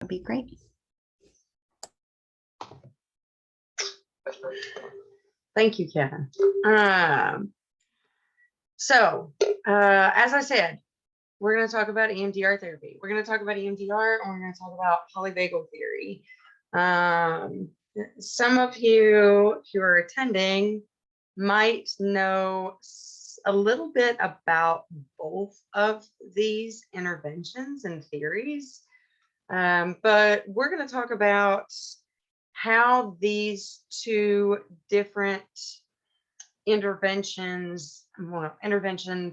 That'd be great. Thank you, Kevin. As I said, we're going to talk about EMDR therapy. We're going to talk about EMDR, and we're going to talk about polyvagal theory. Some of you who are attending might know a little bit about both of these interventions and theories, but we're going to talk about how these two different intervention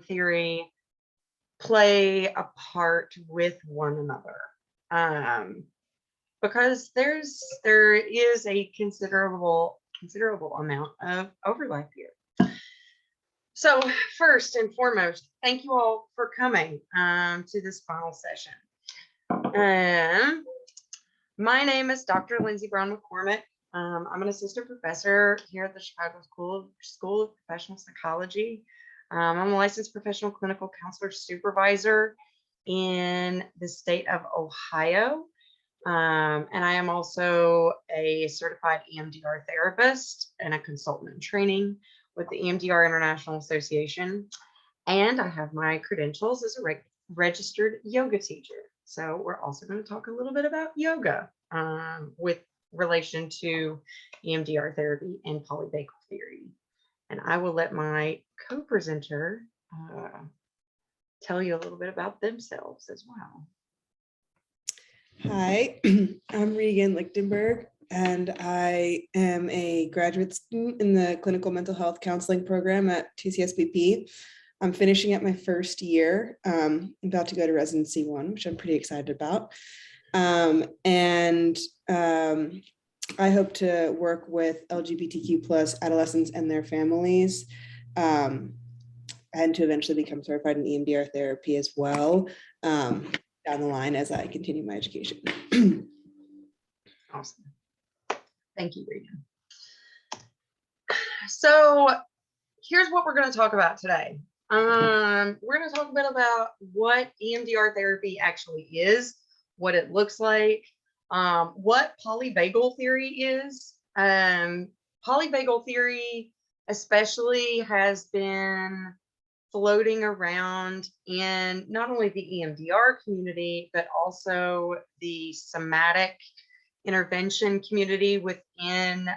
theory play a part with one another, because there is a considerable amount of overlap here. So first and foremost, thank you all for coming to this final session. My name is Dr. Lindsay Brown McCormick. I'm an assistant professor here at the Chicago School of Professional Psychology. I'm a licensed professional clinical counselor supervisor in the state of Ohio. And I am also a certified EMDR therapist and a consultant in training with the EMDR International Association. And I have my credentials as a registered yoga teacher. So we're also going to talk a little bit about yoga with relation to EMDR therapy and polyvagal theory. And I will let my co-presenter tell you a little bit about themselves as well. Hi, I'm Regan Lichtenberg, and I am a graduate student in the clinical mental health counseling program at TCSBP. I'm finishing up my first year. I'm about to go to residency 1, which I'm pretty excited about. I hope to work with LGBTQ+ adolescents and their families, and to eventually become certified in EMDR therapy as well, down the line as I continue my education. Awesome. Thank you, Regan. So here's what we're going to talk about today. We're going to talk a bit about what EMDR therapy actually is, what it looks like, what polyvagal theory is. Polyvagal theory especially has been floating around in not only the EMDR community, but also the somatic intervention community within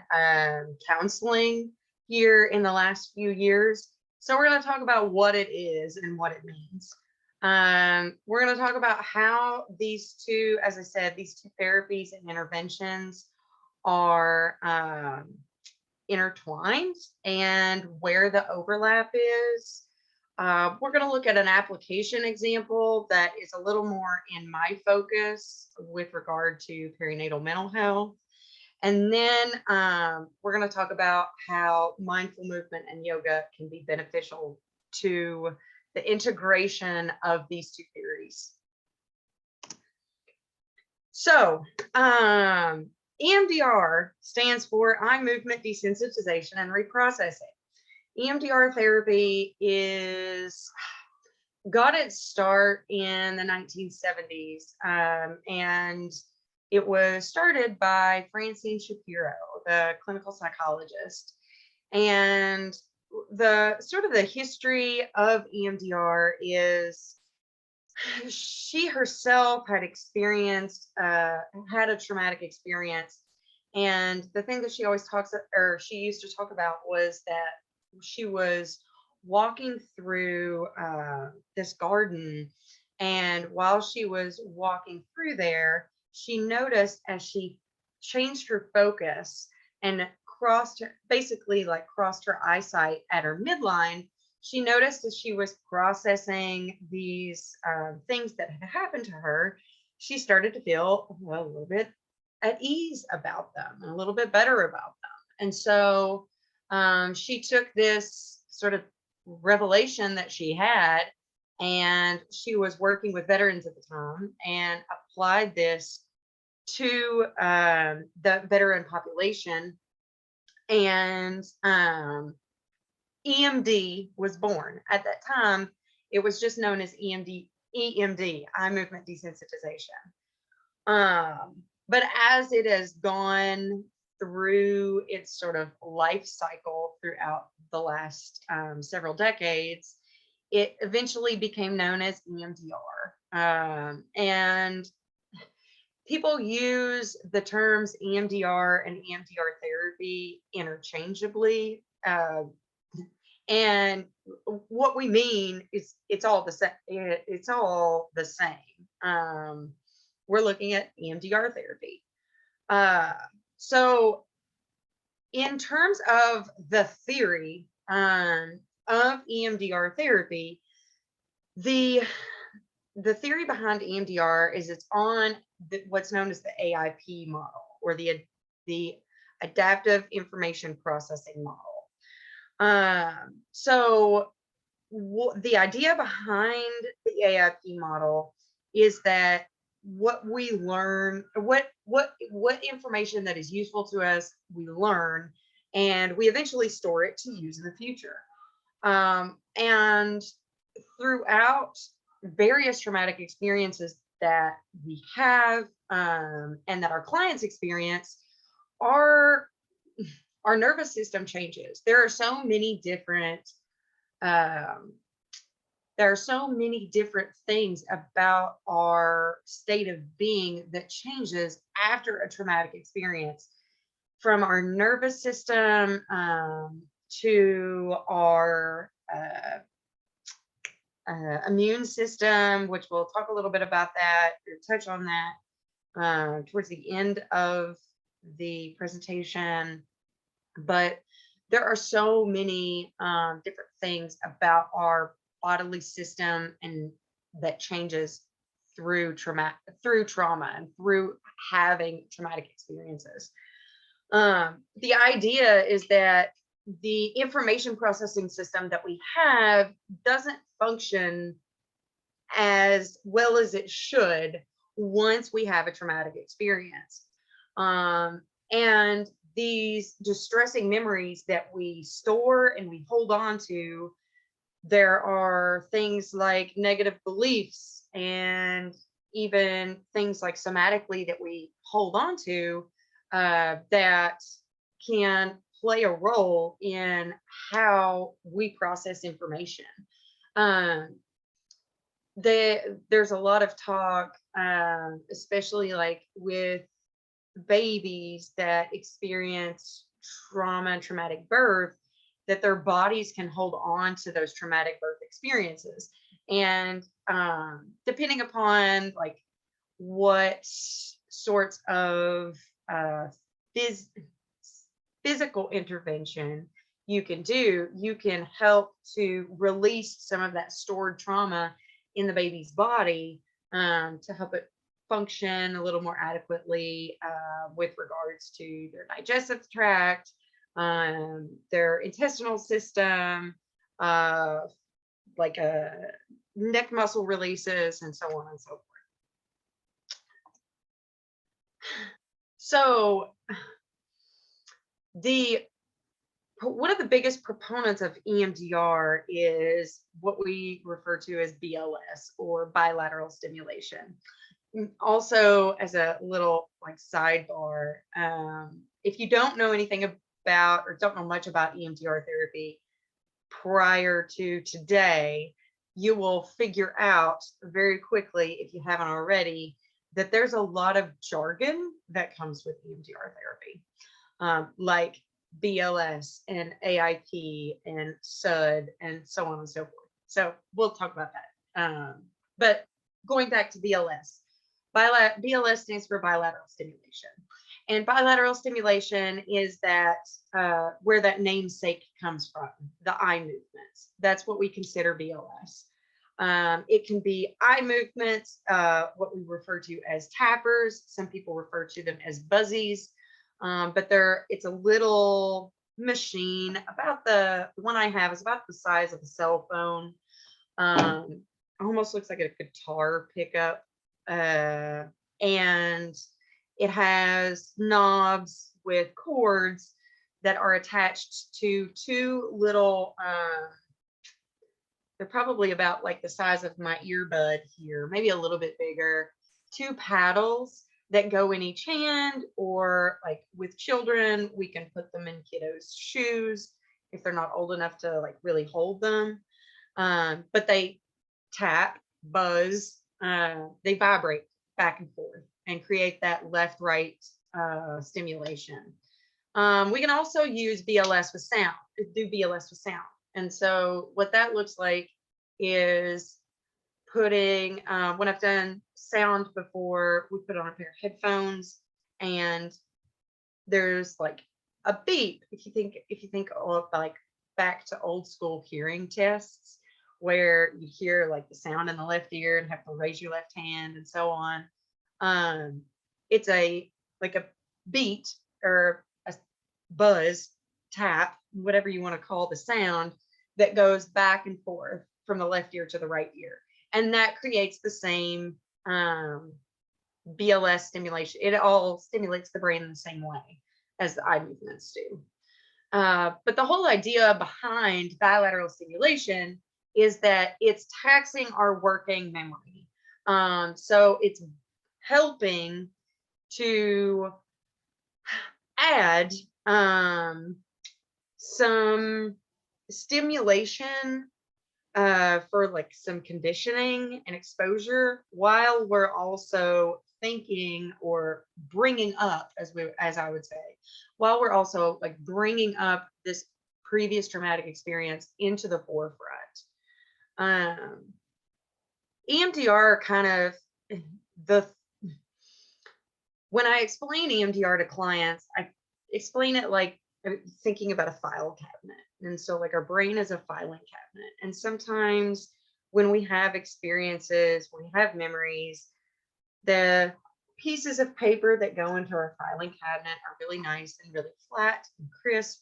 counseling here in the last few years. So we're going to talk about what it is and what it means. We're going to talk about how these two, as I said, these two therapies and interventions are intertwined and where the overlap is. We're going to look at an application example that is a little more in my focus with regard to perinatal mental health. And then we're going to talk about how mindful movement and yoga can be beneficial to the integration of these two theories. So EMDR stands for eye movement desensitization and reprocessing. EMDR therapy got its start in the 1970s, and it was started by Francine Shapiro, the clinical psychologist. And the history of EMDR is she herself had had a traumatic experience, and the thing that she always she used to talk about was that she was walking through this garden, and while she was walking through there, she noticed as she changed her focus and crossed her eyesight at her midline, she noticed as she was processing these things that had happened to her, she started to feel a little bit at ease about them, and a little bit better about them. And so she took this sort of revelation that she had, and she was working with veterans at the time, and applied this to the veteran population. And EMD was born. At that time, it was just known as EMD, eye movement desensitization. But as it has gone through its sort of life cycle throughout the last several decades, it eventually became known as EMDR. And people use the terms EMDR and EMDR therapy interchangeably. And what we mean is it's all the same. It's all the same. We're looking at EMDR therapy. So in terms of the theory of EMDR therapy, the theory behind EMDR is it's on what's known as the AIP model, or the Adaptive Information Processing model. So the idea behind the AIP model is that what we learn, what information that is useful to us, we learn, and we eventually store it to use in the future. And throughout various traumatic experiences that we have and that our clients experience, our nervous system changes. There are so many different things about our state of being that changes after a traumatic experience, from our nervous system to our immune system, which we'll talk a little bit about that or touch on that towards the end of the presentation. But there are so many different things about our bodily system and that changes through trauma and through having traumatic experiences. The idea is that the information processing system that we have doesn't function as well as it should once we have a traumatic experience. And these distressing memories that we store and we hold on to, there are things like negative beliefs and even things like somatically that we hold on to that can play a role in how we process information. There's a lot of talk, especially like with babies that experience trauma and traumatic birth, that their bodies can hold on to those traumatic birth experiences. And depending upon like what sorts of physical intervention you can do, you can help to release some of that stored trauma in the baby's body to help it function a little more adequately with regards to their digestive tract, their intestinal system, like neck muscle releases, and so on and so forth. So one of the biggest proponents of EMDR is what we refer to as BLS, or bilateral stimulation. Also, as a little like sidebar, if you don't know anything about or don't know much about EMDR therapy prior to today, you will figure out very quickly, if you haven't already, that there's a lot of jargon that comes with EMDR therapy, like BLS and AIP and SUD and so on and so forth. So we'll talk about that. But going back to BLS, BLS stands for bilateral stimulation. And bilateral stimulation is that where that namesake comes from, the eye movements. That's what we consider BLS. It can be eye movements, what we refer to as tappers. Some people refer to them as buzzies, but it's a little machine. About the one I have is about the size of a cell phone. Almost looks like a guitar pickup, and it has knobs with cords that are attached to two little, they're probably about like the size of my earbud here, maybe a little bit bigger, two paddles that go in each hand, or like with children, we can put them in kiddos' shoes if they're not old enough to like really hold them. But they tap, buzz, they vibrate back and forth and create that left-right stimulation. We can also use BLS with sound, do BLS with sound. And so what that looks like is putting, when I've done sound before, we put on a pair of headphones and there's like a beep. If you think of like back to old school hearing tests where you hear like the sound in the left ear and have to raise your left hand and so on. It's like a beat or a buzz, tap, whatever you want to call the sound, that goes back and forth from the left ear to the right ear. And that creates the same BLS stimulation. It all stimulates the brain in the same way as the eye movements do. But the whole idea behind bilateral stimulation is that it's taxing our working memory. So it's helping to add some stimulation for like some conditioning and exposure, while we're also thinking or bringing up, as I would say, while we're also like bringing up this previous traumatic experience into the forefront. EMDR kind of when I explain EMDR to clients, I explain it like thinking about a file cabinet. And so like our brain is a filing cabinet. And sometimes when we have experiences, when we have memories, the pieces of paper that go into our filing cabinet are really nice and really flat and crisp.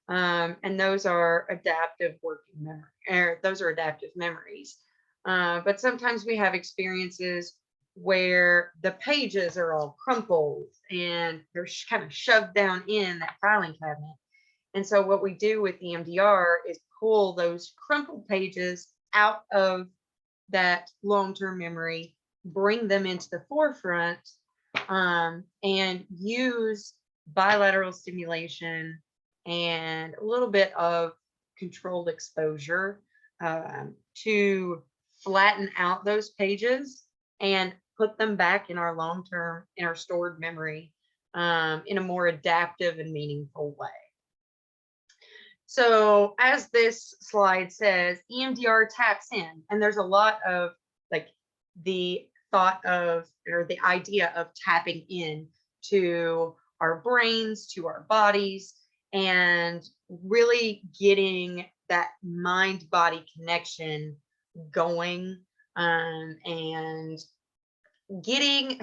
And those are adaptive working memory, or those are adaptive memories. But sometimes we have experiences where the pages are all crumpled and they're kind of shoved down in that filing cabinet. And so what we do with EMDR is pull those crumpled pages out of that long-term memory, bring them into the forefront, and use bilateral stimulation and a little bit of controlled exposure to flatten out those pages and put them back in our long-term, in our stored memory, in a more adaptive and meaningful way. So as this slide says, EMDR taps in, and there's a lot of like the thought of, or the idea of tapping in to our brains, to our bodies, and really getting that mind-body connection going, and getting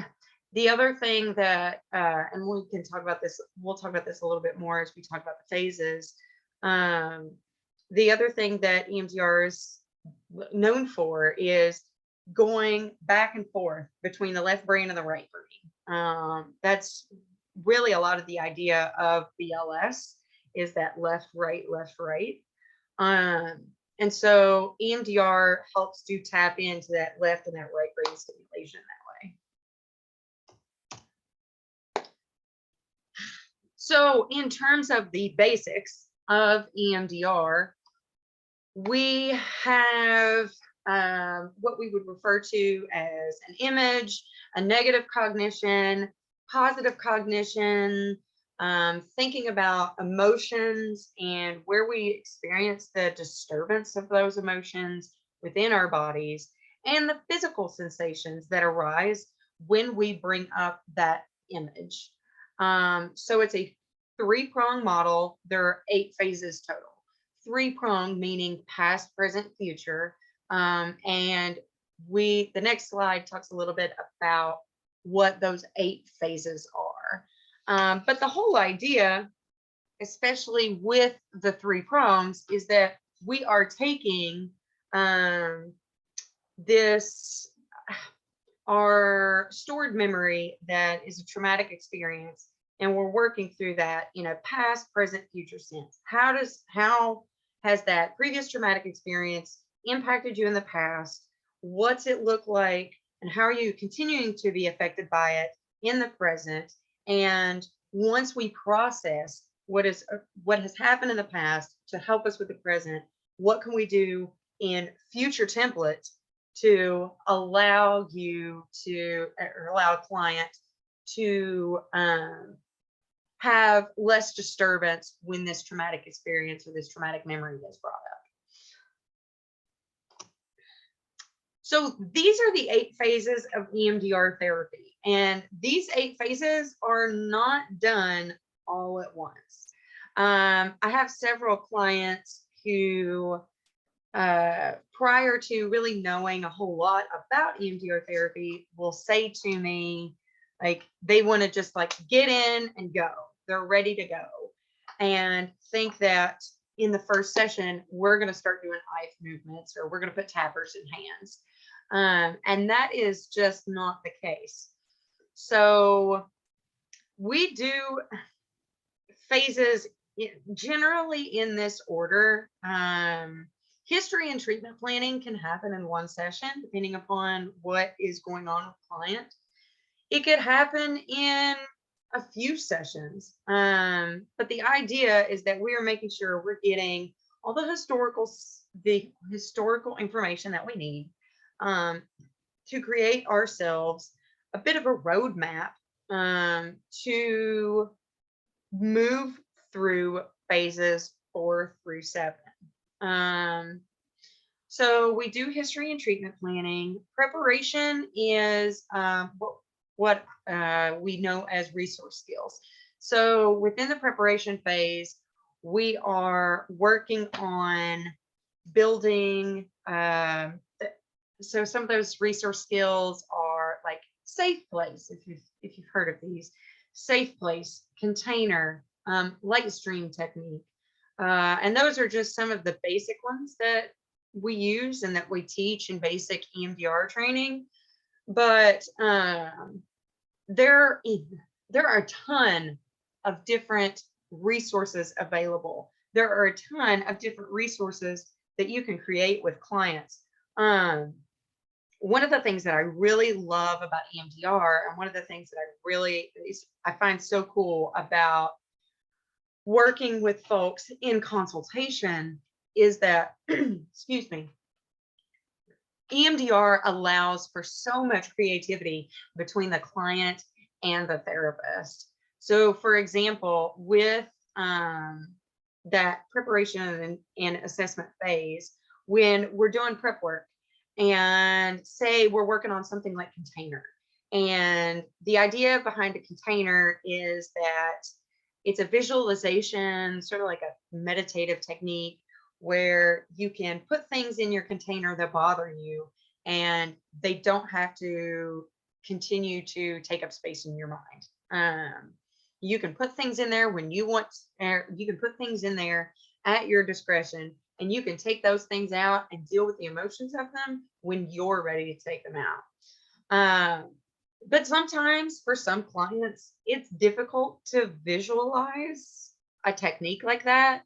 the other thing that, and we can talk about this, we'll talk about this a little bit more as we talk about the phases. The other thing that EMDR is known for is going back and forth between the left brain and the right brain. That's really a lot of the idea of BLS, is that left, right, left, right. And so EMDR helps to tap into that left and that right brain stimulation that way. So in terms of the basics of EMDR, we have what we would refer to as an image, a negative cognition, positive cognition, thinking about emotions and where we experience the disturbance of those emotions within our bodies, and the physical sensations that arise when we bring up that image. So it's a three-prong model. There are 8 phases total. Three-prong meaning past, present, future. And the next slide talks a little bit about what those 8 phases are. But the whole idea, especially with the 3 prongs, is that we are taking our stored memory that is a traumatic experience, and we're working through that in a past, present, future sense. How has that previous traumatic experience impacted you in the past? What's it look like? And how are you continuing to be affected by it in the present. And once we process what has happened in the past to help us with the present, what can we do in future templates to allow you to, or allow a client to have less disturbance when this traumatic experience or this traumatic memory is brought up. So these are the 8 phases of EMDR therapy, and these 8 phases are not done all at once. I have several clients who, prior to really knowing a whole lot about EMDR therapy, will say to me, like, they want to just like get in and go. They're ready to go, and think that in the first session, we're going to start doing eye movements, or we're going to put tappers in hands. And that is just not the case. So we do phases generally in this order. History and treatment planning can happen in one session, depending upon what is going on with the client. It could happen in a few sessions. But the idea is that we are making sure we're getting all the historical information that we need to create ourselves a bit of a roadmap to move through phases 4 through 7. So we do history and treatment planning. Preparation is what we know as resource skills. So within the preparation phase, we are working on building. So some of those resource skills are like safe place, if you've heard of these. Safe place, container, light stream technique. And those are just some of the basic ones that we use and that we teach in basic EMDR training. But there are a ton of different resources available. There are a ton of different resources that you can create with clients. One of the things that I really love about EMDR, and one of the things that I find so cool about working with folks in consultation, is that, excuse me, EMDR allows for so much creativity between the client and the therapist. So, for example, with that preparation and assessment phase, when we're doing prep work, and say we're working on something like container, and the idea behind a container is that it's a visualization, sort of like a meditative technique, where you can put things in your container that bother you, and they don't have to continue to take up space in your mind. You can put things in there when you want. You can put things in there at your discretion, and you can take those things out and deal with the emotions of them when you're ready to take them out. But sometimes for some clients, it's difficult to visualize a technique like that.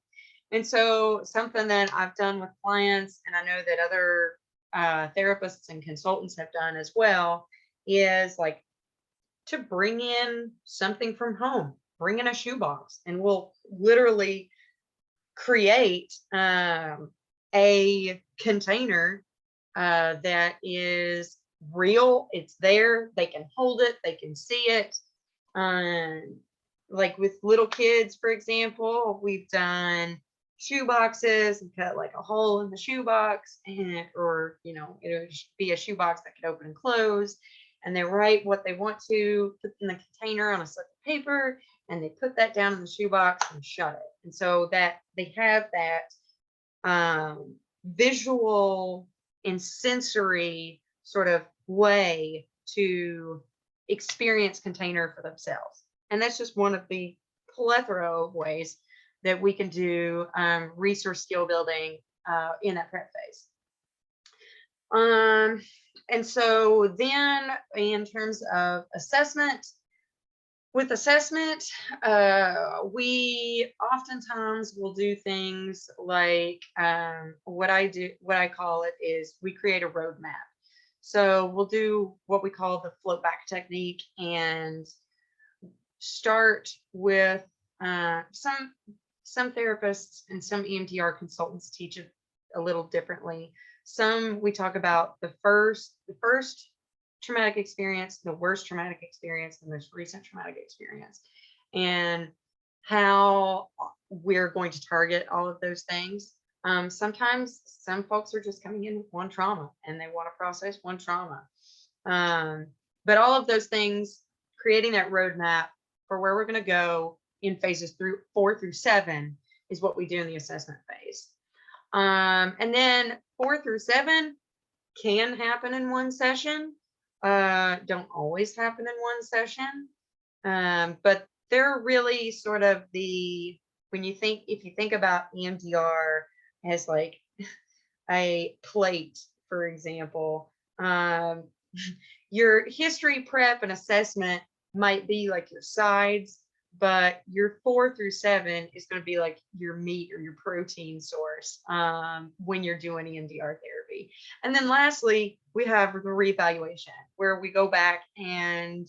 And so something that I've done with clients, and I know that other therapists and consultants have done as well, is like to bring in something from home, bring in a shoebox, and we'll literally create a container that is real. It's there. They can hold it. They can see it. Like with little kids, for example, we've done shoe boxes and cut like a hole in the shoebox, and or it'll be a shoebox that could open and close, and they write what they want to put in the container on a slip of paper, and they put that down in the shoebox and shut it. And so that they have that visual and sensory sort of way to experience container for themselves. And that's just one of the plethora of ways that we can do resource skill building in that prep phase. And so then in terms of assessment, with assessment, we oftentimes will do things like what I call it is we create a roadmap. So we'll do what we call the float back technique and start with some therapists and some EMDR consultants teach it a little differently. Some we talk about the first traumatic experience, the worst traumatic experience, the most recent traumatic experience, and how we're going to target all of those things. Sometimes some folks are just coming in with one trauma and they want to process one trauma. But all of those things, creating that roadmap for where we're going to go in phases 4 through 7 is what we do in the assessment phase. And then 4 through 7 can happen in one session. Don't always happen in one session. But they're really sort of if you think about EMDR as like a plate, for example, your history prep and assessment might be like your sides, but your 4 through 7 is going to be like your meat or your protein source when you're doing EMDR therapy. And then lastly, we have the reevaluation, where we go back and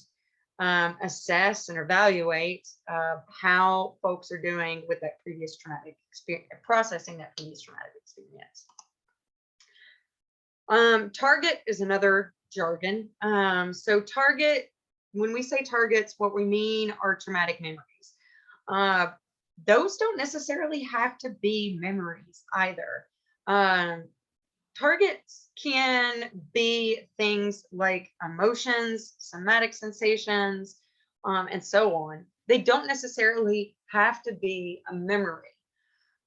assess and evaluate how folks are doing with that previous traumatic experience, processing that previous traumatic experience. Target is another jargon. So target, when we say targets, what we mean are traumatic memories. Those don't necessarily have to be memories either. Targets can be things like emotions, somatic sensations, and so on. They don't necessarily have to be a memory.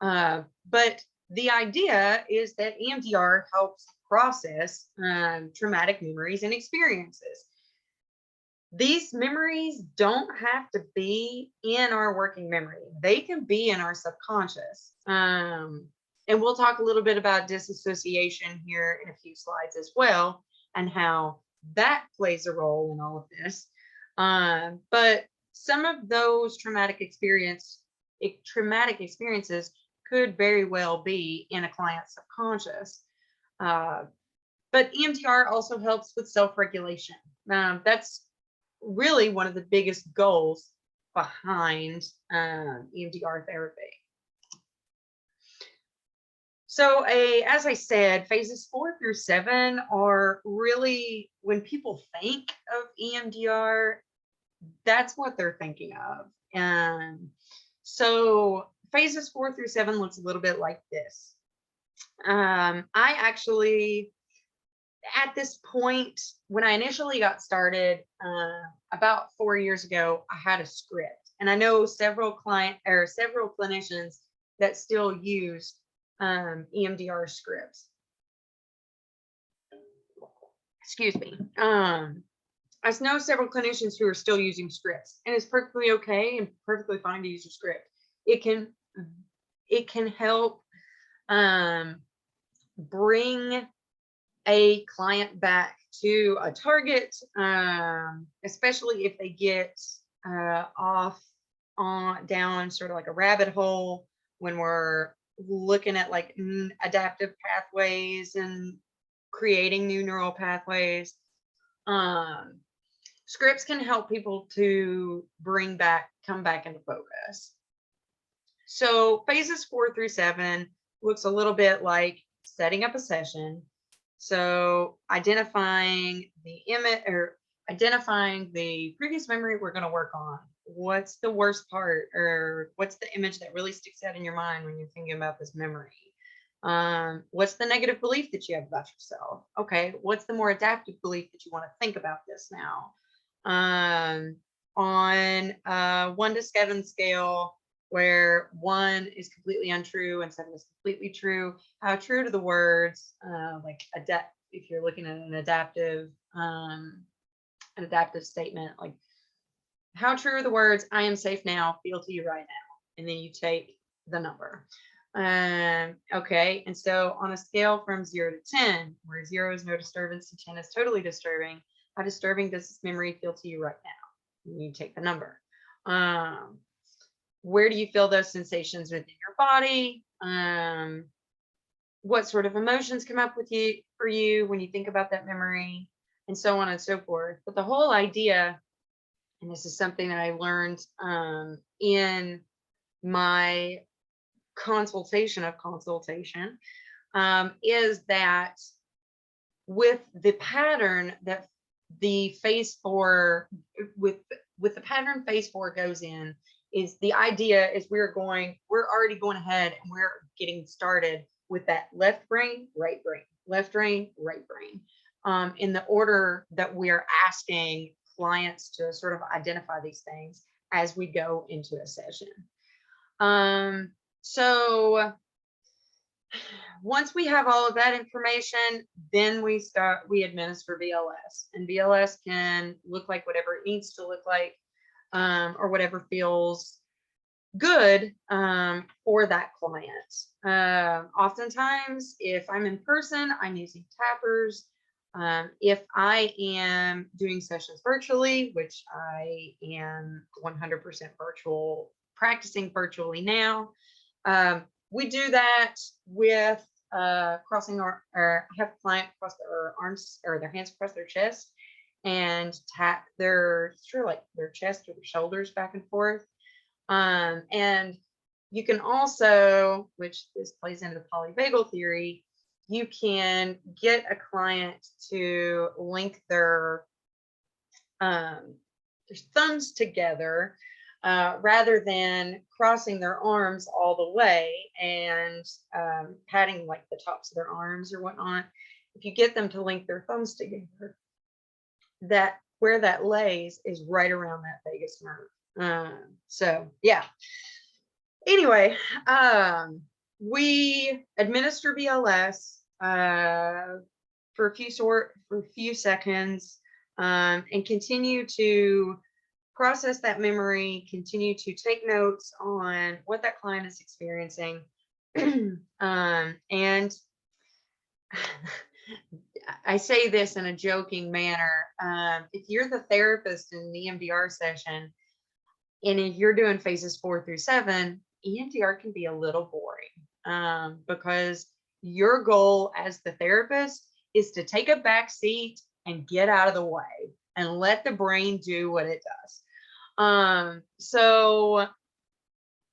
But the idea is that EMDR helps process traumatic memories and experiences. These memories don't have to be in our working memory. They can be in our subconscious. And we'll talk a little bit about disassociation here in a few slides as well, and how that plays a role in all of this. But some of those traumatic experiences could very well be in a client's subconscious. But EMDR also helps with self-regulation. That's really one of the biggest goals behind EMDR therapy. So as I said, phases 4 through 7 are really, when people think of EMDR, that's what they're thinking of. And so phases 4 through 7 looks a little bit like this. I actually, at this point, when I initially got started about 4 years ago, I had a script, and I know several clinicians that still use EMDR scripts. Excuse me. I know several clinicians who are still using scripts, and it's perfectly okay and perfectly fine to use a script. It can help bring a client back to a target, especially if they get down sort of like a rabbit hole when we're looking at like adaptive pathways and creating new neural pathways. Scripts can help people to come back into focus. So phases 4 through 7 looks a little bit like setting up a session. So identifying the previous memory we're going to work on. What's the worst part, or what's the image that really sticks out in your mind when you're thinking about this memory? What's the negative belief that you have about yourself? Okay, what's the more adaptive belief that you want to think about this now? On a 1 to 7 scale, where 1 is completely untrue and 7 is completely true, how true to the words, if you're looking at an adaptive statement, like how true are the words, I am safe now, feel to you right now, and then you take the number. Okay, and so on a scale from 0 to 10, where 0 is no disturbance and 10 is totally disturbing, how disturbing does this memory feel to you right now? And you take the number. Where do you feel those sensations within your body? what sort of emotions come up with you for you when you think about that memory, and so on and so forth. But the whole idea, and this is something that I learned in my consultation, is that with the pattern that the phase 4 with the pattern phase 4 goes in, is the idea is we're already going ahead and we're getting started with that left brain, right brain, left brain, right brain, in the order that we are asking clients to sort of identify these things as we go into a session. So once we have all of that information, then we administer BLS, and BLS can look like whatever it needs to look like, or whatever feels good for that client. Oftentimes, if I'm in person, I'm using tappers. If I am doing sessions virtually, which I am 100% virtual, practicing virtually now, we do that with crossing I have a client cross their arms or their hands across their chest and tap their chest or their shoulders back and forth. And you can also, which this plays into the polyvagal theory, you can get a client to link their thumbs together rather than crossing their arms all the way and patting like the tops of their arms or whatnot. If you get them to link their thumbs together, that where that lays is right around that vagus nerve. So yeah. Anyway, we administer BLS for a few seconds, and continue to process that memory, continue to take notes on what that client is experiencing. And I say this in a joking manner. If you're the therapist in the EMDR session, and if you're doing phases 4 through 7, EMDR can be a little boring, because your goal as the therapist is to take a back seat and get out of the way and let the brain do what it does. So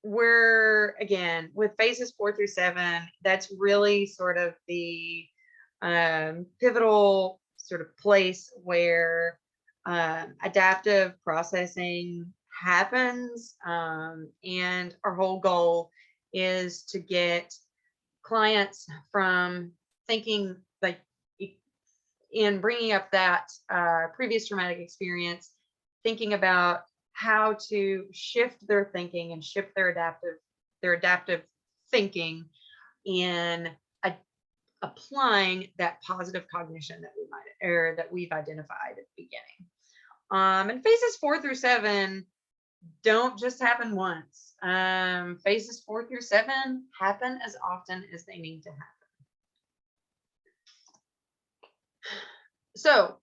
we're, again, with phases 4 through 7, that's really sort of the pivotal sort of place where adaptive processing happens. And our whole goal is to get clients from thinking, like, in bringing up that previous traumatic experience, thinking about how to shift their thinking and shift their adaptive thinking in applying that positive cognition that we've identified at the beginning. And phases 4 through 7 don't just happen once. Phases 4 through 7 happen as often as they need to happen. So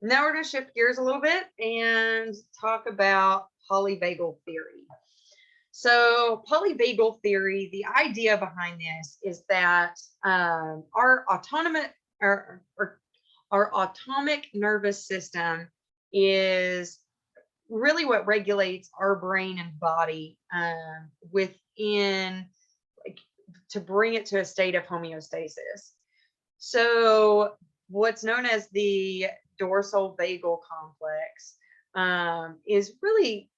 now we're going to shift gears a little bit and talk about polyvagal theory. So polyvagal theory, the idea behind this is that our autonomic nervous system is really what regulates our brain and body within, like, to bring it to a state of homeostasis. So what's known as the dorsal vagal complex is really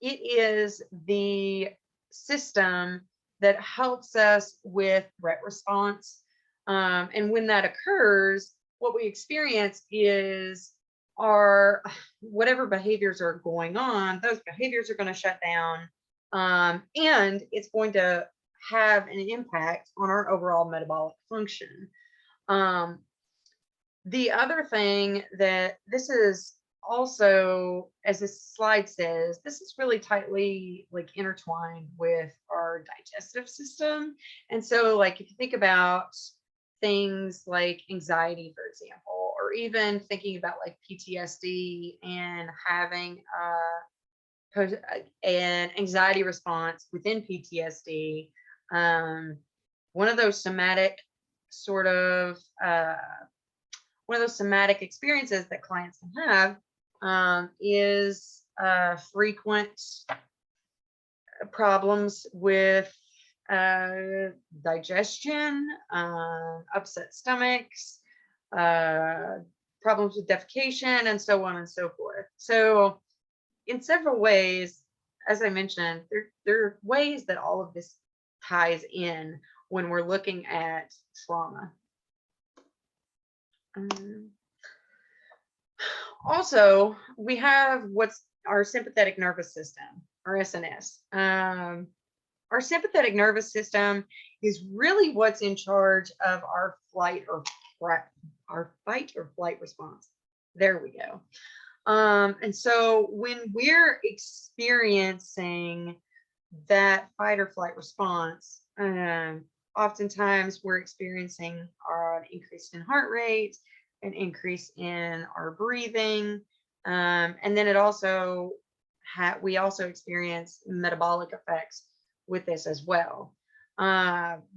it is the system that helps us with threat response. And when that occurs, what we experience is whatever behaviors are going on, those behaviors are going to shut down, and it's going to have an impact on our overall metabolic function. The other thing that this is also, as this slide says, this is really tightly intertwined with our digestive system. And so, like, if you think about things like anxiety, for example, or even thinking about like PTSD and having an anxiety response within PTSD, one of those somatic sort of one of those somatic experiences that clients can have is frequent problems with digestion, upset stomachs, problems with defecation, and so on and so forth. So in several ways, as I mentioned, there are ways that all of this ties in when we're looking at trauma. Also, we have what's our sympathetic nervous system, or SNS. Our sympathetic nervous system is really what's in charge of our fight or flight response. There we go. And so when we're experiencing that fight or flight response, oftentimes we're experiencing an increase in heart rate, an increase in our breathing, and then it also we also experience metabolic effects with this as well.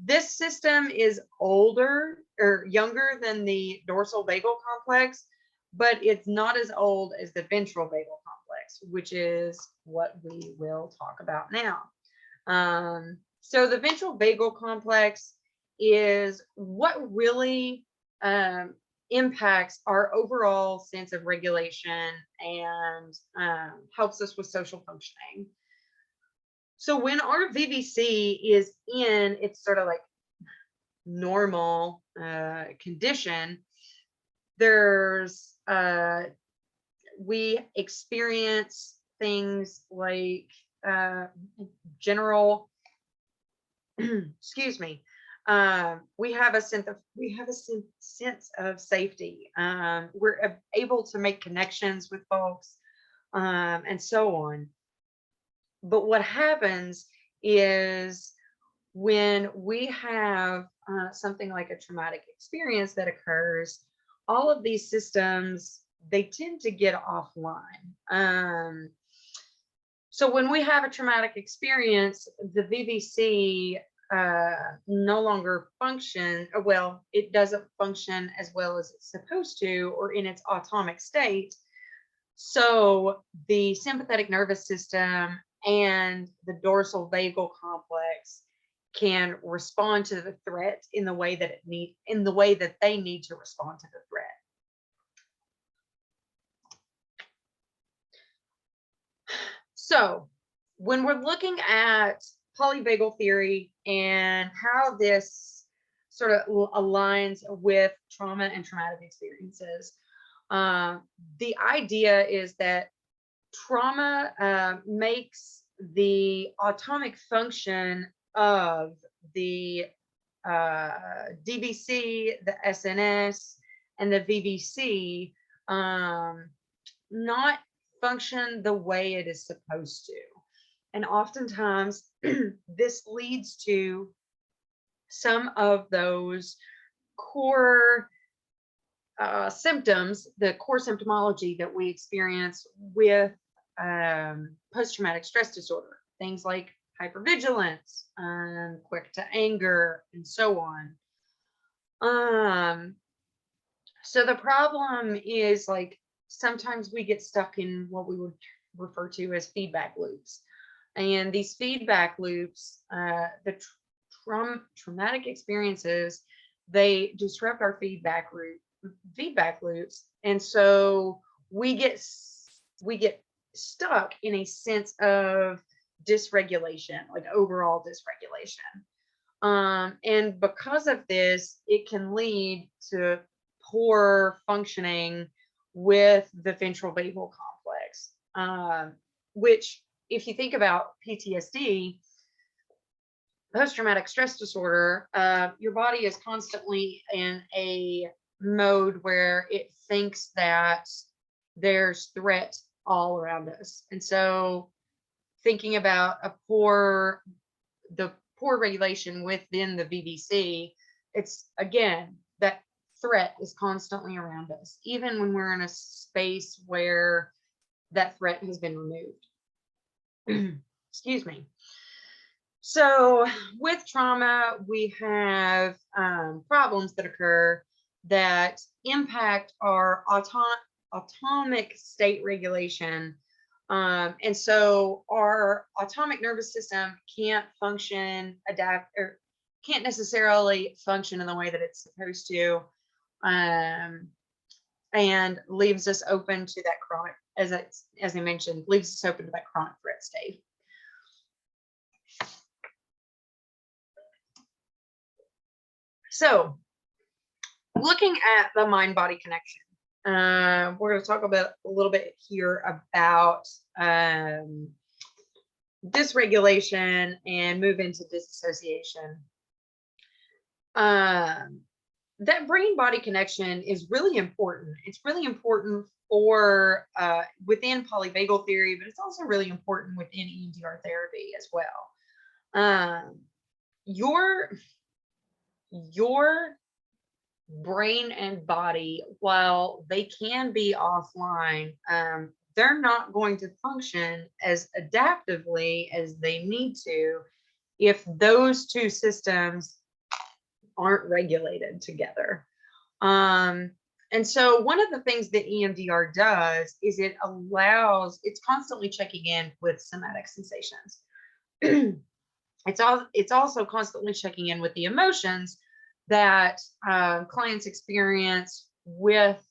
This system is older or younger than the dorsal vagal complex, but it's not as old as the ventral vagal complex, which is what we will talk about now. So the ventral vagal complex is what really impacts our overall sense of regulation and helps us with social functioning. So when our VVC is in its sort of like normal condition, there's we experience things like general excuse me, we have a sense of safety. We're able to make connections with folks, and so on. But what happens is when we have something like a traumatic experience that occurs, all of these systems, they tend to get offline. So when we have a traumatic experience, the VVC no longer function, well, it doesn't function as well as it's supposed to, or in its autonomic state. So the sympathetic nervous system and the dorsal vagal complex can respond to the threat in the way that they need to respond to the threat. So when we're looking at polyvagal theory and how this sort of aligns with trauma and traumatic experiences, the idea is that trauma makes the autonomic function of the DVC, the SNS, and the VVC not function the way it is supposed to. And oftentimes this leads to some of those core symptoms, the core symptomology that we experience with post-traumatic stress disorder, things like hypervigilance, quick to anger, and so on. So the problem is, like, sometimes we get stuck in what we would refer to as feedback loops. And these feedback loops, the traumatic experiences, they disrupt our feedback loops. And so we get stuck in a sense of dysregulation, like overall dysregulation. And because of this, it can lead to poor functioning with the ventral vagal complex, which, if you think about PTSD, post-traumatic stress disorder, your body is constantly in a mode where it thinks that there's threat all around us. And so thinking about the poor regulation within the VVC, it's, again, that threat is constantly around us, even when we're in a space where that threat has been removed. Excuse me. So with trauma, we have problems that occur that impact our autonomic state regulation. And so our autonomic nervous system can't function, adapt, or can't necessarily function in the way that it's supposed to, and leaves us open to that chronic, as I mentioned, leaves us open to that chronic threat state. So looking at the mind-body connection, we're going to talk about a little bit here about dysregulation and move into disassociation. That brain-body connection is really important. It's really important for within polyvagal theory, but it's also really important within EMDR therapy as well. Your brain and body, while they can be offline, they're not going to function as adaptively as they need to if those two systems aren't regulated together. And so one of the things that EMDR does is it's constantly checking in with somatic sensations. It's also constantly checking in with the emotions that clients experience with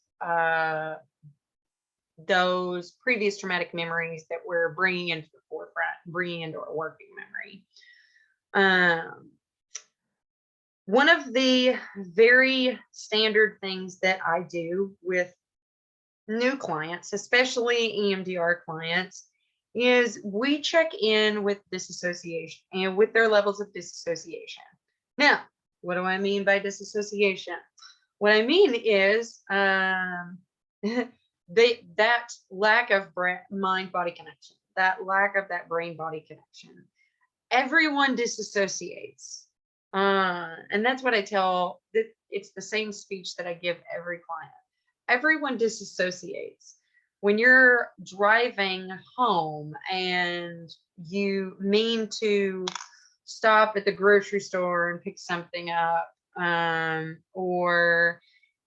those previous traumatic memories that we're bringing into the forefront, bringing into our working memory. One of the very standard things that I do with new clients, especially EMDR clients, is we check in with disassociation and with their levels of disassociation. Now, what do I mean by disassociation? What I mean is that lack of mind-body connection, that lack of that brain-body connection. Everyone disassociates. And that's what I tell, it's the same speech that I give every client. Everyone disassociates. When you're driving home and you mean to stop at the grocery store and pick something up, or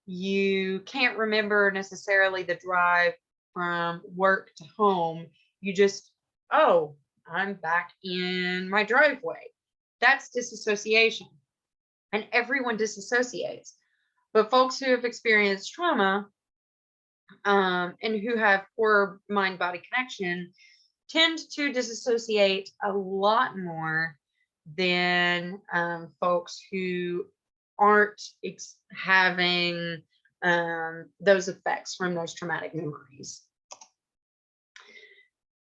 you can't remember necessarily the drive from work to home, you just, oh, I'm back in my driveway. That's disassociation. And everyone disassociates. But folks who have experienced trauma and who have poor mind-body connection tend to disassociate a lot more than folks who aren't having those effects from those traumatic memories.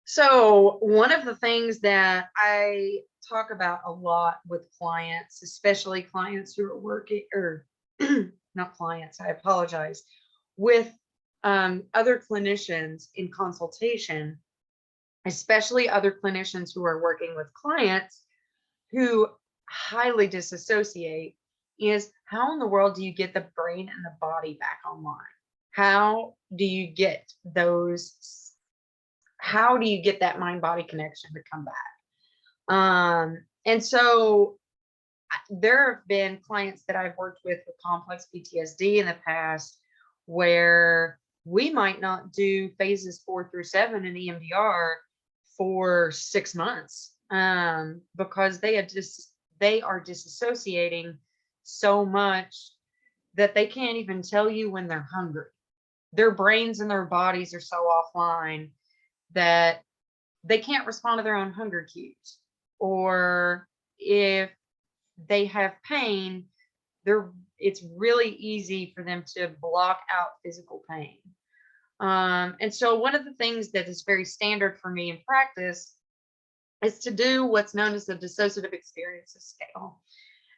So one of the things that I talk about a lot with clients, especially clients who are working, or not clients, I apologize, with other clinicians in consultation, especially other clinicians who are working with clients who highly disassociate, is how in the world do you get the brain and the body back online? How do you get that mind-body connection to come back? And so there have been clients that I've worked with complex PTSD in the past where we might not do phases 4 through 7 in EMDR for 6 months because they are disassociating so much that they can't even tell you when they're hungry. Their brains and their bodies are so offline that they can't respond to their own hunger cues. Or if they have pain, it's really easy for them to block out physical pain. And so one of the things that is very standard for me in practice is to do what's known as the dissociative experiences scale.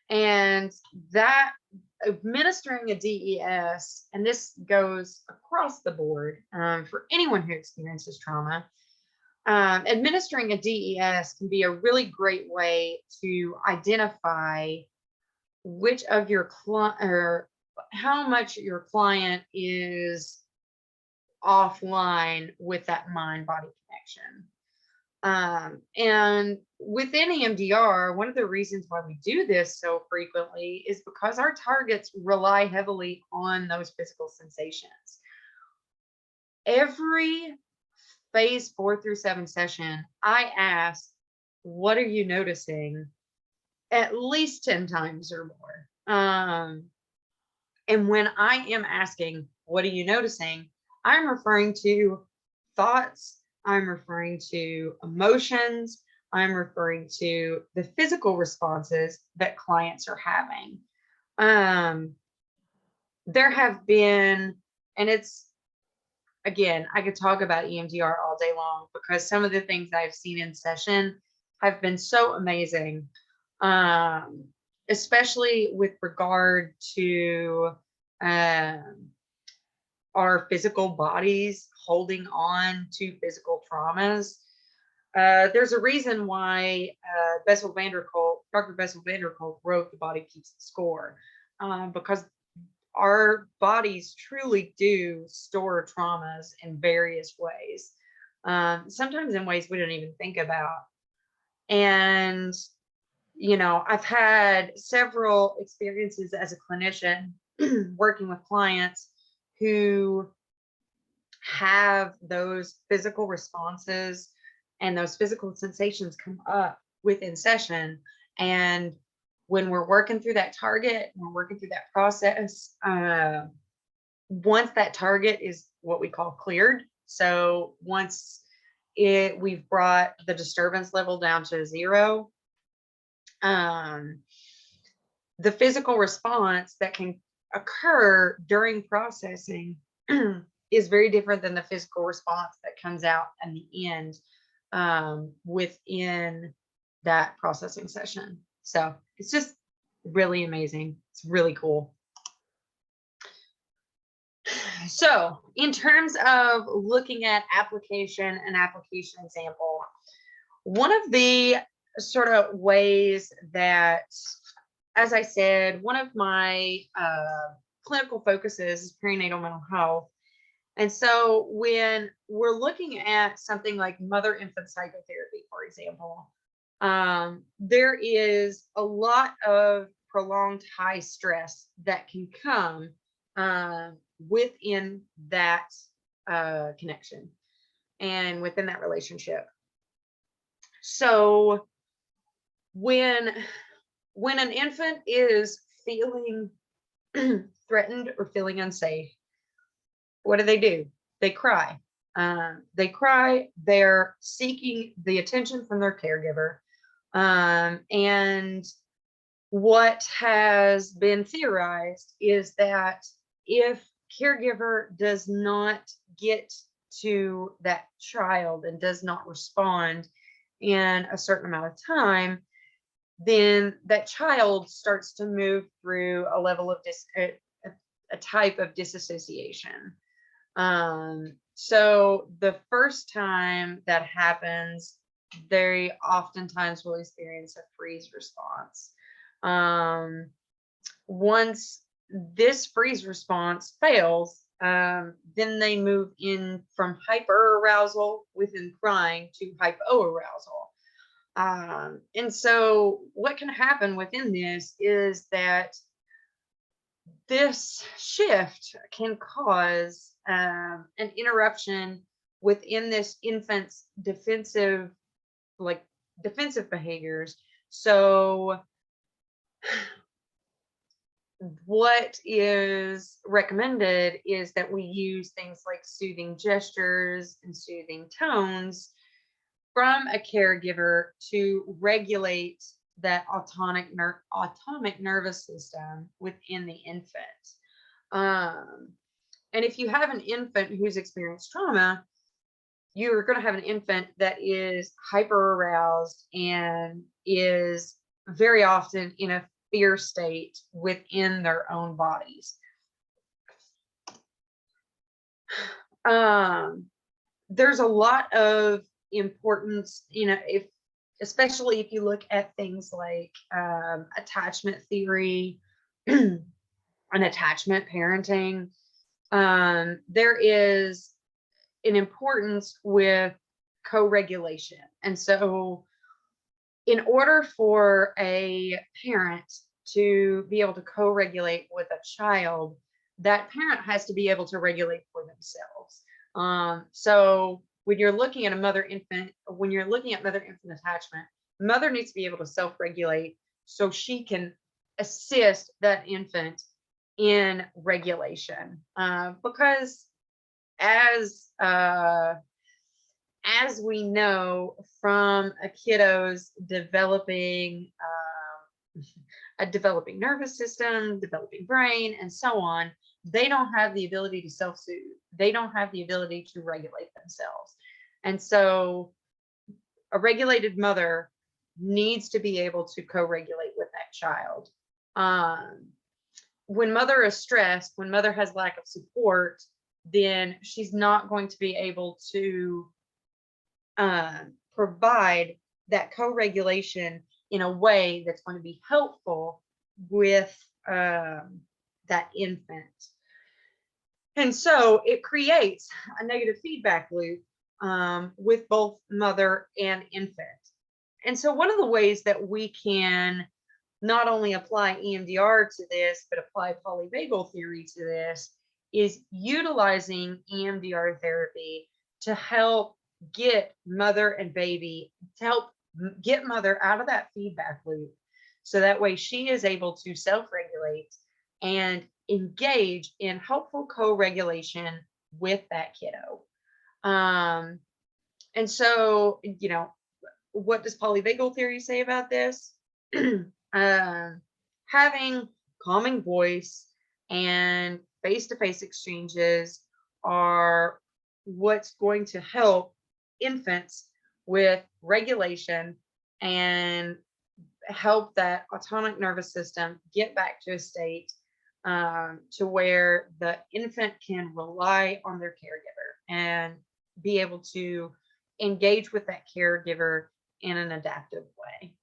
And that administering a DES, and this goes across the board for anyone who experiences trauma, administering a DES can be a really great way to identify which of your or how much your client is offline with that mind-body connection. And within EMDR, one of the reasons why we do this so frequently is because our targets rely heavily on those physical sensations. Every phase 4 through 7 session, I ask, what are you noticing? At least 10 times or more. And when I am asking, what are you noticing? I'm referring to thoughts, I'm referring to emotions, I'm referring to the physical responses that clients are having. There have been, and it's, again, I could talk about EMDR all day long because some of the things I've seen in session have been so amazing, especially with regard to our physical bodies holding on to physical traumas. There's a reason why Dr. Bessel van der Kolk wrote The Body Keeps the Score, because our bodies truly do store traumas in various ways, sometimes in ways we don't even think about. And, I've had several experiences as a clinician working with clients who have those physical responses and those physical sensations come up within session. And when we're working through that target, we're working through that process, once that target is what we call cleared, so once we've brought the disturbance level down to 0, the physical response that can occur during processing is very different than the physical response that comes out in the end, within that processing session. So it's just really amazing. It's really cool. So in terms of looking at application and application example, one of the sort of ways that, as I said, one of my clinical focuses is perinatal mental health. And so when we're looking at something like mother-infant psychotherapy, for example, there is a lot of prolonged high stress that can come within that connection and within that relationship. So when an infant is feeling threatened or feeling unsafe, what do? They cry. They're seeking the attention from their caregiver. And what has been theorized is that if caregiver does not get to that child and does not respond in a certain amount of time, then that child starts to move through a level of a type of disassociation. So the first time that happens, they oftentimes will experience a freeze response. Once this freeze response fails, then they move in from hyperarousal within crying to hypoarousal. And so what can happen within this is that this shift can cause an interruption within this infant's defensive behaviors. So what is recommended is that we use things like soothing gestures and soothing tones from a caregiver to regulate that autonomic nervous system within the infant. And if you have an infant who's experienced trauma, you're going to have an infant that is hyper aroused and is very often in a fear state within their own bodies. There's a lot of importance, especially if you look at things like attachment theory and attachment parenting. There is an importance with co-regulation. And so in order for a parent to be able to co-regulate with a child, that parent has to be able to regulate for themselves. So when you're looking at mother-infant attachment, mother needs to be able to self-regulate so she can assist that infant in regulation. Because as we know from a kiddo's developing a developing nervous system, developing brain, and so on, they don't have the ability to self-soothe. They don't have the ability to regulate themselves. And so a regulated mother needs to be able to co-regulate with that child. When mother is stressed, when mother has lack of support, then she's not going to be able to provide that co-regulation in a way that's going to be helpful with that infant. And so it creates a negative feedback loop with both mother and infant. And so one of the ways that we can not only apply EMDR to this, but apply polyvagal theory to this is utilizing EMDR therapy to help get mother and baby, to help get mother out of that feedback loop. So that way she is able to self-regulate and engage in helpful co-regulation with that kiddo. And so, what does polyvagal theory say about this? Having calming voice and face-to-face exchanges are what's going to help infants with regulation and help that autonomic nervous system get back to a state to where the infant can rely on their caregiver and be able to engage with that caregiver in an adaptive way.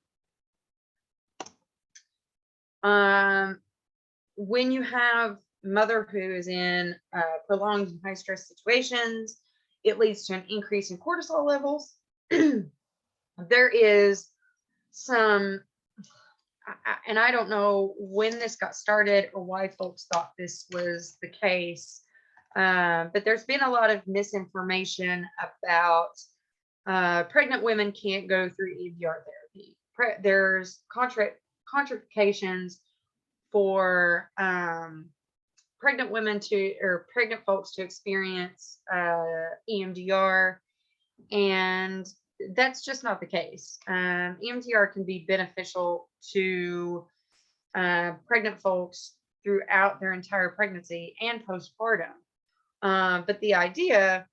When you have mother who is in prolonged and high stress situations, it leads to an increase in cortisol levels. There is some, and I don't know when this got started or why folks thought this was the case, but there's been a lot of misinformation about pregnant women can't go through EMDR therapy. There's contraindications for pregnant women or pregnant folks to experience EMDR, and that's just not the case. EMDR can be beneficial to pregnant folks throughout their entire pregnancy and postpartum. But the idea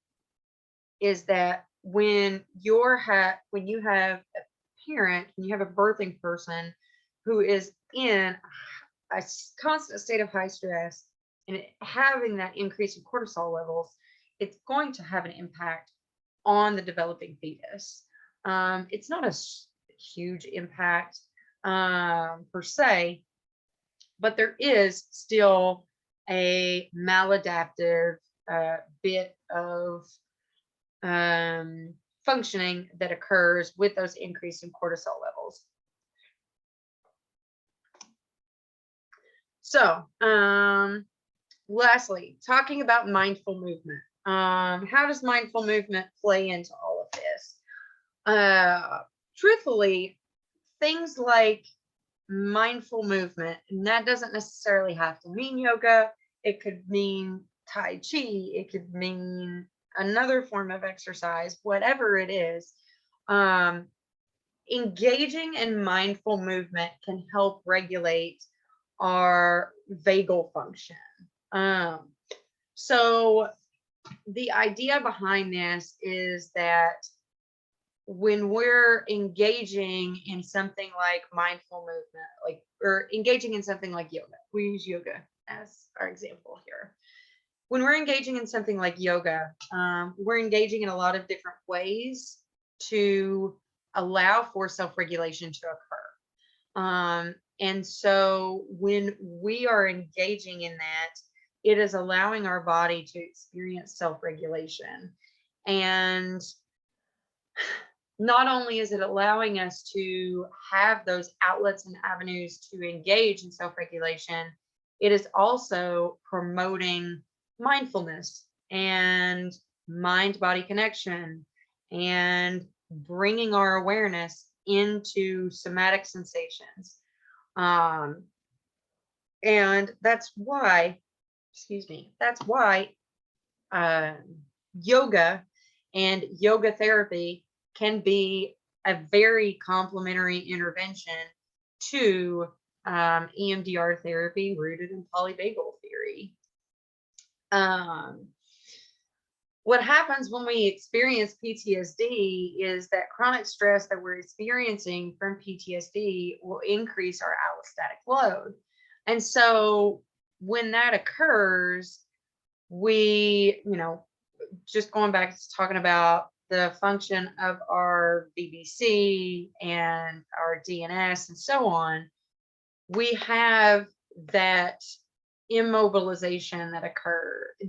is that when you have a parent, when you have a birthing person who is in a constant state of high stress and having that increase in cortisol levels, it's going to have an impact on the developing fetus. It's not a huge impact per se, but there is still a maladaptive bit of functioning that occurs with those increasing cortisol levels. So, lastly, talking about mindful movement. How does mindful movement play into all of this? Truthfully, things like mindful movement, and that doesn't necessarily have to mean yoga. It could mean Tai Chi. It could mean another form of exercise, whatever it is. Engaging in mindful movement can help regulate our vagal function. So the idea behind this is that when we're engaging in something like mindful movement, or engaging in something like yoga, we use yoga as our example here. When we're engaging in something like yoga, we're engaging in a lot of different ways to allow for self-regulation to occur. And so when we are engaging in that, it is allowing our body to experience self-regulation. And not only is it allowing us to have those outlets and avenues to engage in self-regulation, it is also promoting mindfulness and mind-body connection and bringing our awareness into somatic sensations. And that's why, yoga and yoga therapy can be a very complementary intervention to EMDR therapy rooted in polyvagal theory. What happens when we experience PTSD is that chronic stress that we're experiencing from PTSD will increase our allostatic load. And so when that occurs, we, just going back to talking about the function of our VBC and our DNS and so on, we have that immobilization that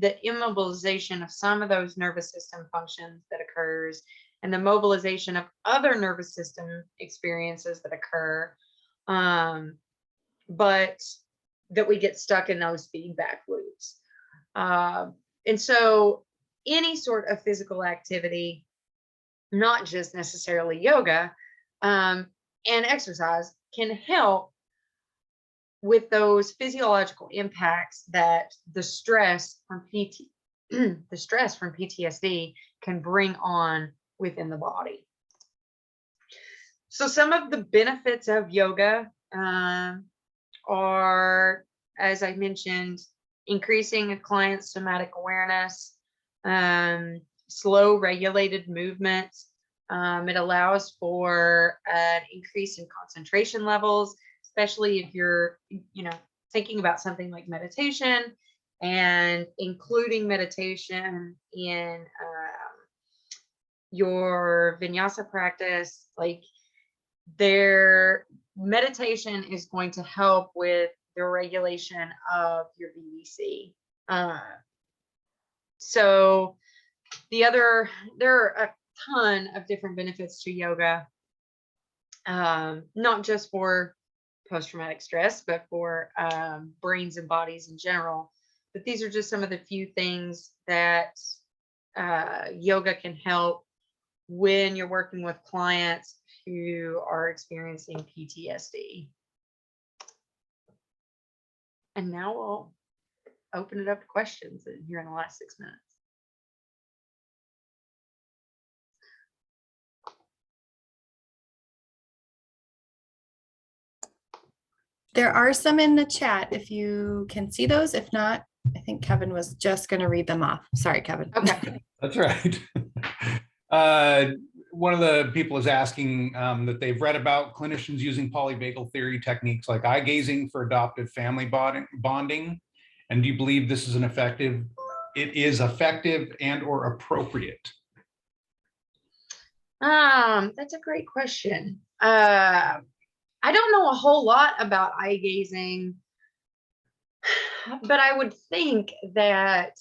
the immobilization of some of those nervous system functions that occurs, and the mobilization of other nervous system experiences that occur, but that we get stuck in those feedback loops. And so any sort of physical activity, not just necessarily yoga, and exercise, can help with those physiological impacts that the stress from PTSD can bring on within the body. So some of the benefits of yoga are, as I mentioned, increasing a client's somatic awareness, slow regulated movements. It allows for an increase in concentration levels, especially if you're, thinking about something like meditation, and including meditation in your vinyasa practice. Like, their meditation is going to help with the regulation of your VBC. So there are a ton of different benefits to yoga, not just for post-traumatic stress, but for brains and bodies in general. But these are just some of the few things that yoga can help when you're working with clients who are experiencing PTSD. And now we'll open it up to questions here in the last 6 minutes. There are some in the chat if you can see those. If not, I think Kevin was just going to read them off. Sorry, Kevin. Okay. That's right. One of the people is asking that they've read about clinicians using polyvagal theory techniques like eye gazing for adoptive family bonding. And do you believe this is it is effective and or appropriate? That's a great question. I don't know a whole lot about eye gazing, but I would think that,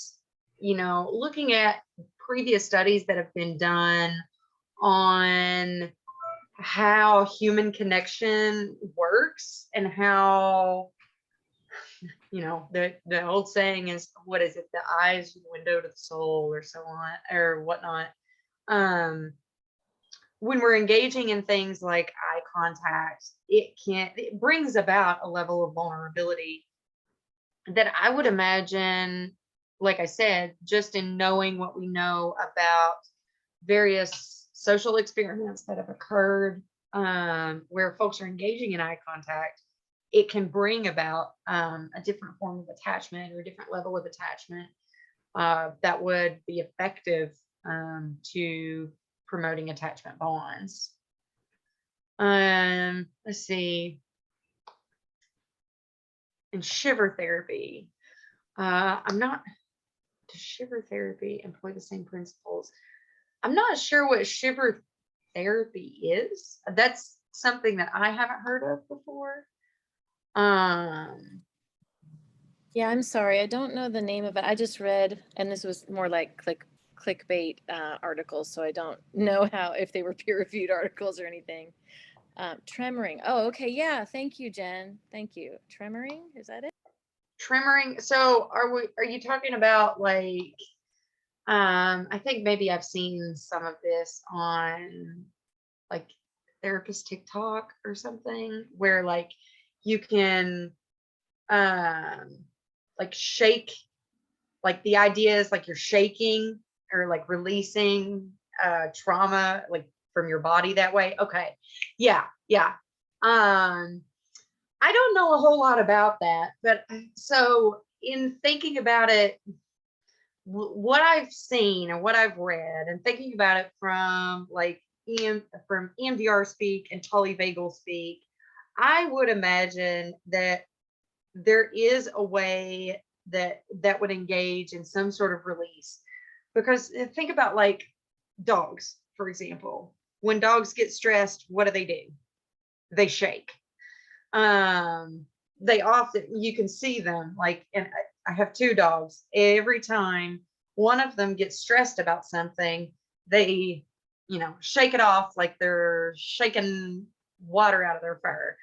looking at previous studies that have been done on how human connection works and how, the old saying is, what is it? The eye is the window to the soul, or so on, or whatnot. When we're engaging in things like eye contact, it brings about a level of vulnerability that I would imagine, like I said, just in knowing what we know about various social experiments that have occurred where folks are engaging in eye contact, it can bring about a different form of attachment or a different level of attachment that would be effective to promoting attachment bonds. Let's see. And shiver therapy. Does shiver therapy employ the same principles? I'm not sure what shiver therapy is. That's something that I haven't heard of before. Yeah, I'm sorry. I don't know the name of it. I just read, and this was more like clickbait articles, so I don't know if they were peer-reviewed articles or anything. Tremoring. Oh, okay. Yeah. Thank you, Jen. Thank you. Tremoring. Is that it? Tremoring. So are you talking about like, I think maybe I've seen some of this on like therapist TikTok or something, where like you can like shake, like the idea is like you're shaking or like releasing trauma like from your body that way. Okay. Yeah. I don't know a whole lot about that, but so in thinking about it, what I've seen and what I've read and thinking about it from like from EMDR speak and polyvagal speak, I would imagine that there is a way that would engage in some sort of release. Because think about like dogs, for example. When dogs get stressed, what do? They shake. They often, you can see them like, and I have 2 dogs. Every time one of them gets stressed about something, they, shake it off like they're shaking water out of their fur.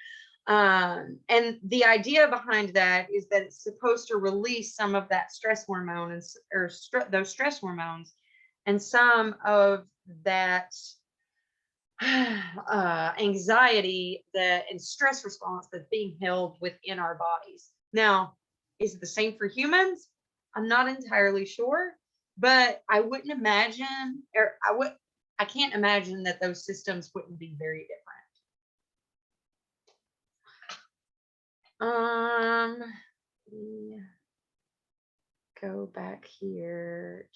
And the idea behind that is that it's supposed to release some of that stress hormone or those stress hormones and some of that anxiety and stress response that's being held within our bodies. Now, is it the same for humans? I'm not entirely sure, but I wouldn't imagine, or I can't imagine that those systems wouldn't be very different. Go back here.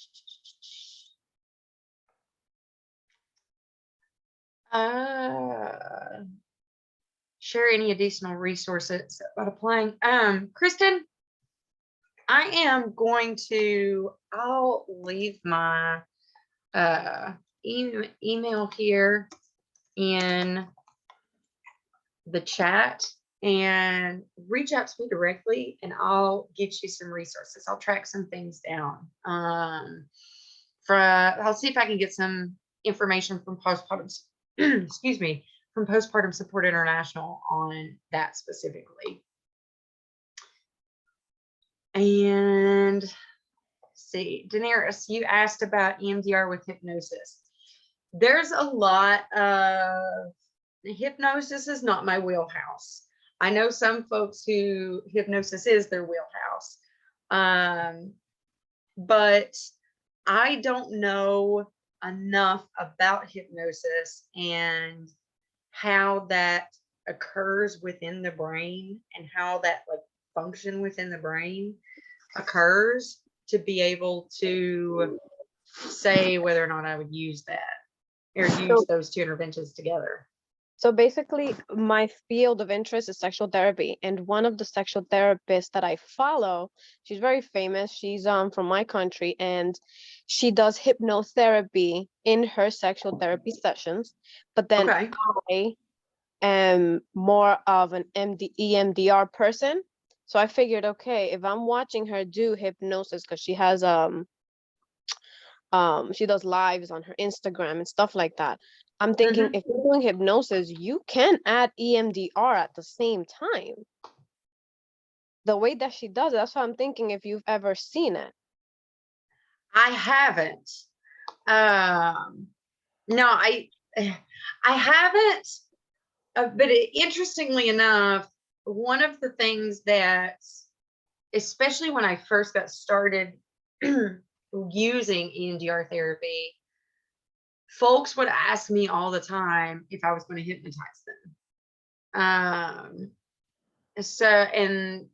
Share any additional resources about applying. Kristen, I'll leave my email here in the chat, and reach out to me directly and I'll get you some resources. I'll track some things down. I'll see if I can get some information from postpartum, excuse me, from Postpartum Support International on that specifically. And let's see, Daenerys, you asked about EMDR with hypnosis. There's a lot of hypnosis is not my wheelhouse. I know some folks who hypnosis is their wheelhouse. But I don't know enough about hypnosis and how that occurs within the brain and how that like function within the brain occurs to be able to say whether or not I would use that or use those 2 interventions together. So basically, my field of interest is sexual therapy, and one of the sexual therapists that I follow, she's very famous. She's from my country, and she does hypnotherapy in her sexual therapy sessions. But then Okay. I am more of an EMDR person, so I figured, okay, if I'm watching her do hypnosis, because she has she does lives on her Instagram and stuff like that. I'm thinking if you're doing hypnosis, you can add EMDR at the same time. The way that she does it, that's what I'm thinking if you've ever seen it. I haven't. No, I haven't. But interestingly enough, one of the things that, especially when I first got started using EMDR therapy, folks would ask me all the time if I was going to hypnotize them. So, and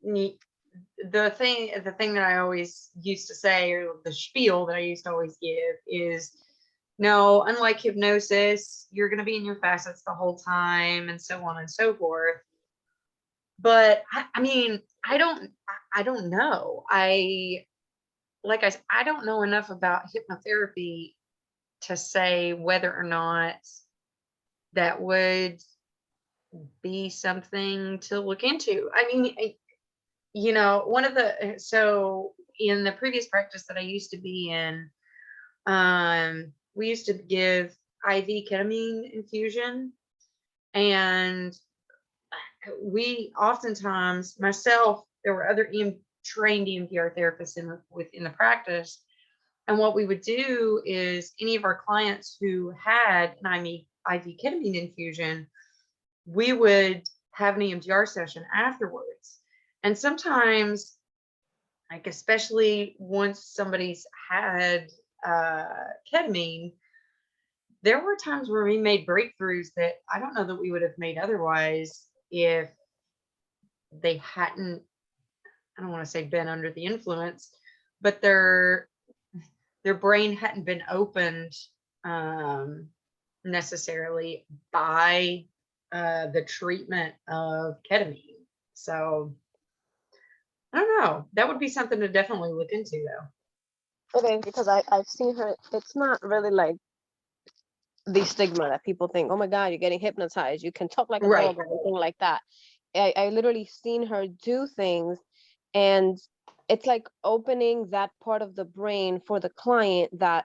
the thing that I always used to say, or the spiel that I used to always give is, no, unlike hypnosis, you're going to be in your facets the whole time and so on and so forth. But I mean, I don't know. Like I said, I don't know enough about hypnotherapy to say whether or not that would be something to look into. I mean, so in the previous practice that I used to be in, We used to give IV ketamine infusion, and we oftentimes, myself, there were other trained EMDR therapists within the practice. And what we would do is any of our clients who had an IV ketamine infusion, we would have an EMDR session afterwards. And sometimes, like especially once somebody's had ketamine, there were times where we made breakthroughs that I don't know that we would have made otherwise if they hadn't, I don't want to say been under the influence, but their brain hadn't been opened necessarily by the treatment of ketamine. So I don't know. That would be something to definitely look into, though. Okay, because I've seen her. It's not really like the stigma that people think, oh my God, you're getting hypnotized. You can talk like a Right. dog or anything like that. I literally seen her do things, and it's like opening that part of the brain for the client that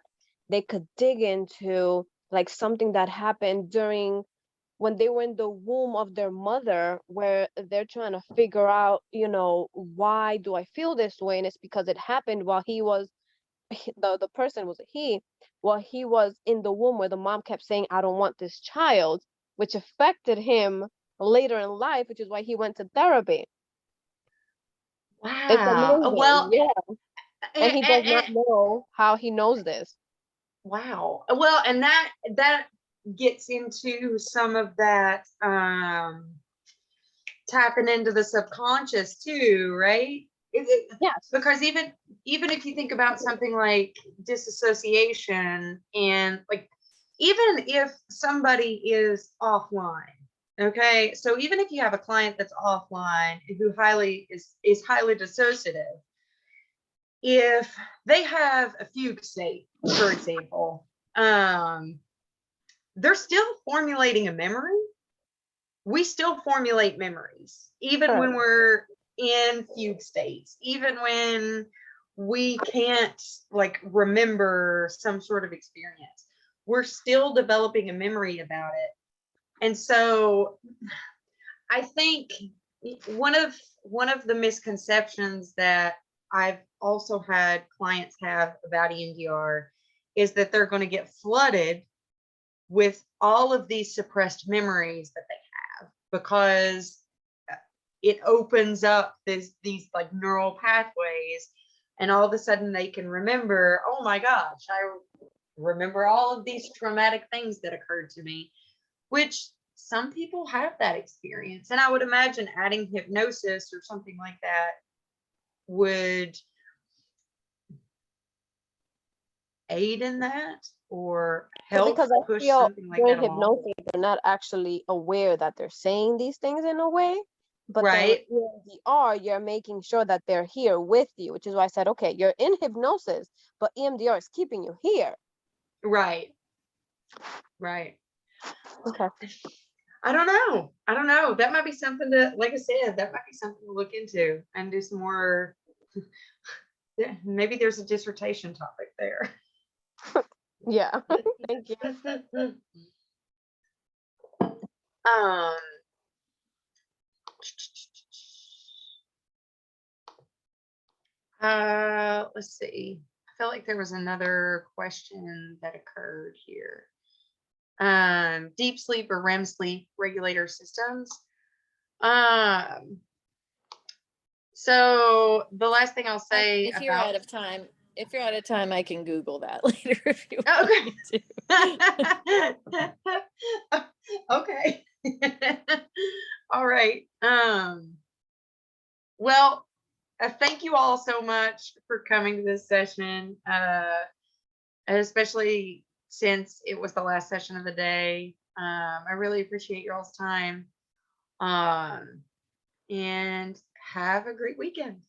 they could dig into, like something that happened during when they were in the womb of their mother, where they're trying to figure out, you know, why do I feel this way? And it's because it happened while he was, the person was a he, while he was in the womb, where the mom kept saying, I don't want this child, which affected him later in life, which is why he went to therapy. It's Wow. amazing. Well, Yeah. And he does not and, know how he knows this. wow. Well, and that gets into some of that tapping into the subconscious too, right? Yes. Because even if you think about something like disassociation, and like even if somebody is offline, okay, so even if you have a client that's offline who is highly dissociative, if they have a fugue state, for example, they're still formulating a memory. We still formulate memories, even Sure. when we're in fugue states, even when we can't like remember some sort of experience, we're still developing a memory about it. And so I think one of the misconceptions that I've also had clients have about EMDR is that they're going to get flooded with all of these suppressed memories that they have, because it opens up these like neural pathways, and all of a sudden they can remember, oh my gosh, I remember all of these traumatic things that occurred to me, which some people have that experience. And I would imagine adding hypnosis or something like that would aid in that, or Well, help because I push feel something like during that along. hypnosis, they're not actually aware that they're saying these things in a way. But then with Right. EMDR, you're making sure that they're here with you, which is why I said, okay, you're in hypnosis, but EMDR is keeping you here. Right. Okay. I don't know. That might be something to, like I said, that might be something to look into and do some more. Maybe there's a dissertation topic there. Yeah. Thank you. Let's see. I feel like there was another question that occurred here. Deep sleep or REM sleep regulator systems. So the last thing I'll say If you're about, out of time, I can Google that later if you okay. want me to. Okay. All right. Well, thank you all so much for coming to this session, especially since it was the last session of the day. I really appreciate your all's time. And have a great weekend.